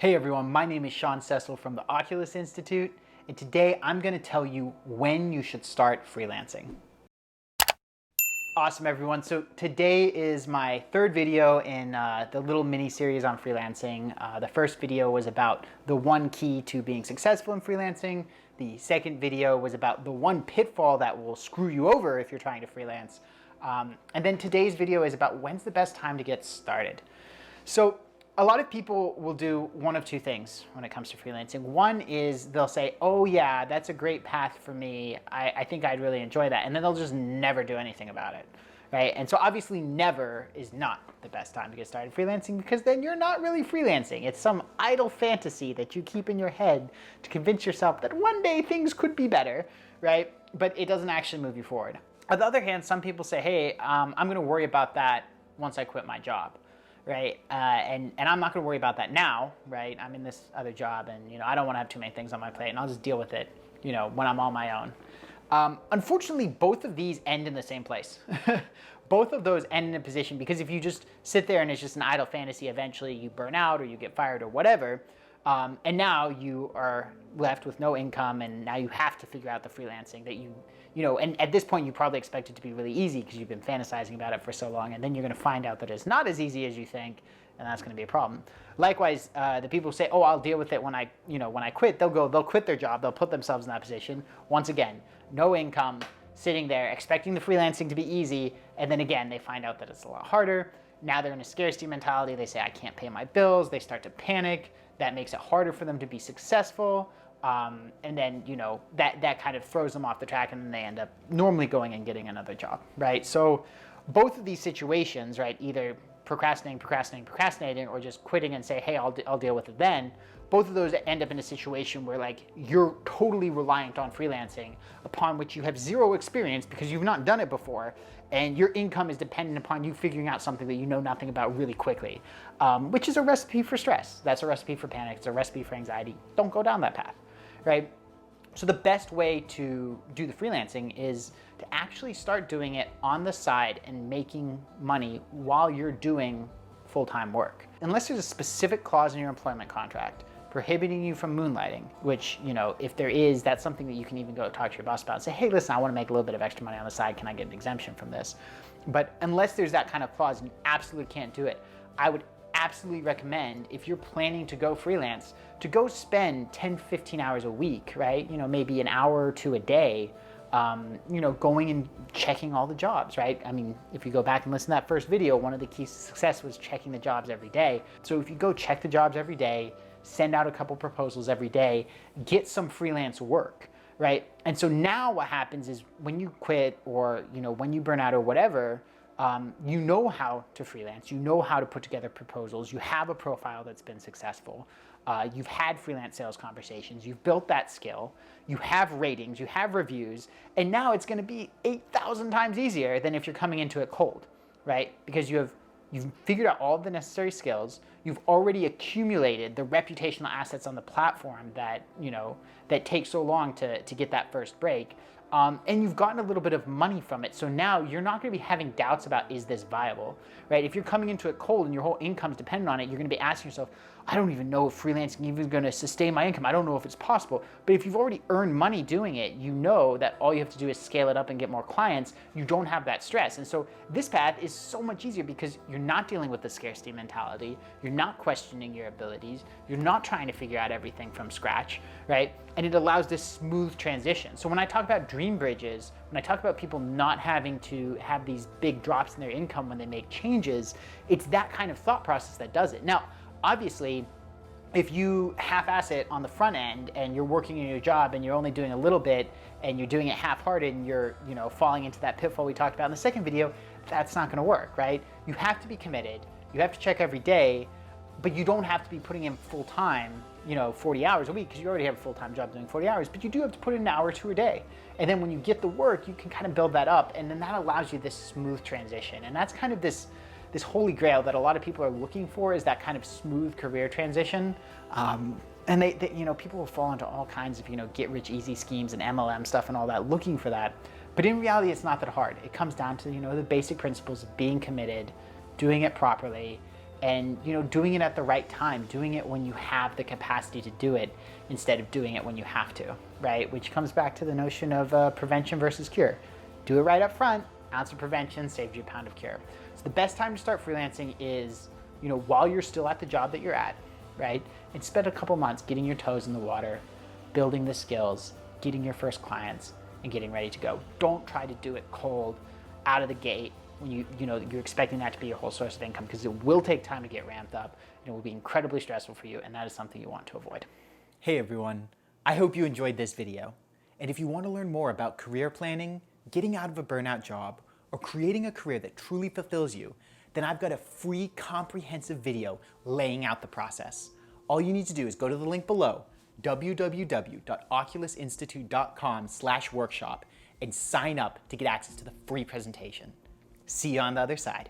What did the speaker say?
Hey everyone, my name is Sean Cecil from the Oculus Institute, and today I'm going to tell you when you should start freelancing. Awesome everyone, so today is my third video in the little mini series on freelancing. The first video was about the one key to being successful in freelancing. The second video was about the one pitfall that will screw you over if you're trying to freelance. And then today's video is about when's the best time to get started. So a lot of people will do one of two things when it comes to freelancing. One is they'll say, oh yeah, that's a great path for me. I think I'd really enjoy that. And then they'll just never do anything about it, right? And so obviously never is not the best time to get started freelancing, because then you're not really freelancing. It's some idle fantasy that you keep in your head to convince yourself that one day things could be better, right? But it doesn't actually move you forward. On the other hand, some people say, hey, I'm gonna worry about that once I quit my job. Right, and I'm not going to worry about that now, right? I'm in this other job, and I don't want to have too many things on my plate, and I'll just deal with it, when I'm on my own. Unfortunately, both of these end in the same place. Both of those end in a position because if you just sit there and it's just an idle fantasy, eventually you burn out or you get fired or whatever, and now you are left with no income, and now you have to figure out the freelancing that and at this point you probably expect it to be really easy because you've been fantasizing about it for so long, and then you're going to find out that it's not as easy as you think, and that's going to be a problem. Likewise, the people who say, oh, I'll deal with it when I quit, they'll quit their job, they'll put themselves in that position. Once again, no income, sitting there expecting the freelancing to be easy, and then again, they find out that it's a lot harder. Now they're in a scarcity mentality. They say, I can't pay my bills. They start to panic. That makes it harder for them to be successful. And then, that kind of throws them off the track, and then they end up normally going and getting another job, right? So both of these situations, right, either procrastinating, or just quitting and say, hey, I'll deal with it then, both of those end up in a situation where you're totally reliant on freelancing, upon which you have zero experience because you've not done it before, and your income is dependent upon you figuring out something that you know nothing about really quickly, which is a recipe for stress. That's a recipe for panic. It's a recipe for anxiety. Don't go down that path, right? So the best way to do the freelancing is to actually start doing it on the side and making money while you're doing full-time work. Unless there's a specific clause in your employment contract prohibiting you from moonlighting, which, if there is, that's something that you can even go talk to your boss about and say, hey, listen, I want to make a little bit of extra money on the side. Can I get an exemption from this? But unless there's that kind of clause and you absolutely can't do it, I would absolutely recommend, if you're planning to go freelance, to go spend 10, 15 hours a week, right? Maybe an hour or two a day, going and checking all the jobs, right? I mean, if you go back and listen to that first video, one of the keys to success was checking the jobs every day. So if you go check the jobs every day, send out a couple proposals every day, get some freelance work, right? And so now what happens is when you quit, or, when you burn out or whatever, you know how to freelance, you know how to put together proposals, you have a profile that's been successful, you've had freelance sales conversations, you've built that skill, you have ratings, you have reviews, and now it's going to be 8,000 times easier than if you're coming into it cold, right? Because you've figured out all of the necessary skills, you've already accumulated the reputational assets on the platform that, that take so long to get that first break. And you've gotten a little bit of money from it. So now you're not going to be having doubts about, is this viable, right? If you're coming into it cold and your whole income's dependent on it, you're going to be asking yourself, I don't even know if freelancing is even going to sustain my income. I don't know if it's possible. But if you've already earned money doing it, you know that all you have to do is scale it up and get more clients. You don't have that stress. And so this path is so much easier because you're not dealing with the scarcity mentality. You're not questioning your abilities. You're not trying to figure out everything from scratch, right? And it allows this smooth transition. So when I talk about dream bridges, when I talk about people not having to have these big drops in their income when they make changes, it's that kind of thought process that does it. Now, obviously, if you half-ass it on the front end and you're working in your job and you're only doing a little bit and you're doing it half-hearted and you're falling into that pitfall we talked about in the second video, that's not going to work, right? You have to be committed. You have to check every day, but you don't have to be putting in full-time 40 hours a week, because you already have a full-time job doing 40 hours, but you do have to put in an hour or two a day. And then when you get the work, you can kind of build that up, and then that allows you this smooth transition. And that's kind of this holy grail that a lot of people are looking for, is that kind of smooth career transition. And they people will fall into all kinds of, get rich easy schemes and MLM stuff and all that, looking for that. But in reality, it's not that hard. It comes down to, the basic principles of being committed, doing it properly, and doing it at the right time, doing it when you have the capacity to do it instead of doing it when you have to, right? Which comes back to the notion of prevention versus cure. Do it right up front. Ounce of prevention saves you a pound of cure. So the best time to start freelancing is while you're still at the job that you're at, right? And spend a couple months getting your toes in the water, building the skills, getting your first clients, and getting ready to go. Don't try to do it cold out of the gate when you're expecting that to be your whole source of income, because it will take time to get ramped up, and it will be incredibly stressful for you, and that is something you want to avoid. Hey everyone, I hope you enjoyed this video. And if you want to learn more about career planning, getting out of a burnout job, or creating a career that truly fulfills you, then I've got a free comprehensive video laying out the process. All you need to do is go to the link below, www.oculusinstitute.com/workshop, and sign up to get access to the free presentation. See you on the other side.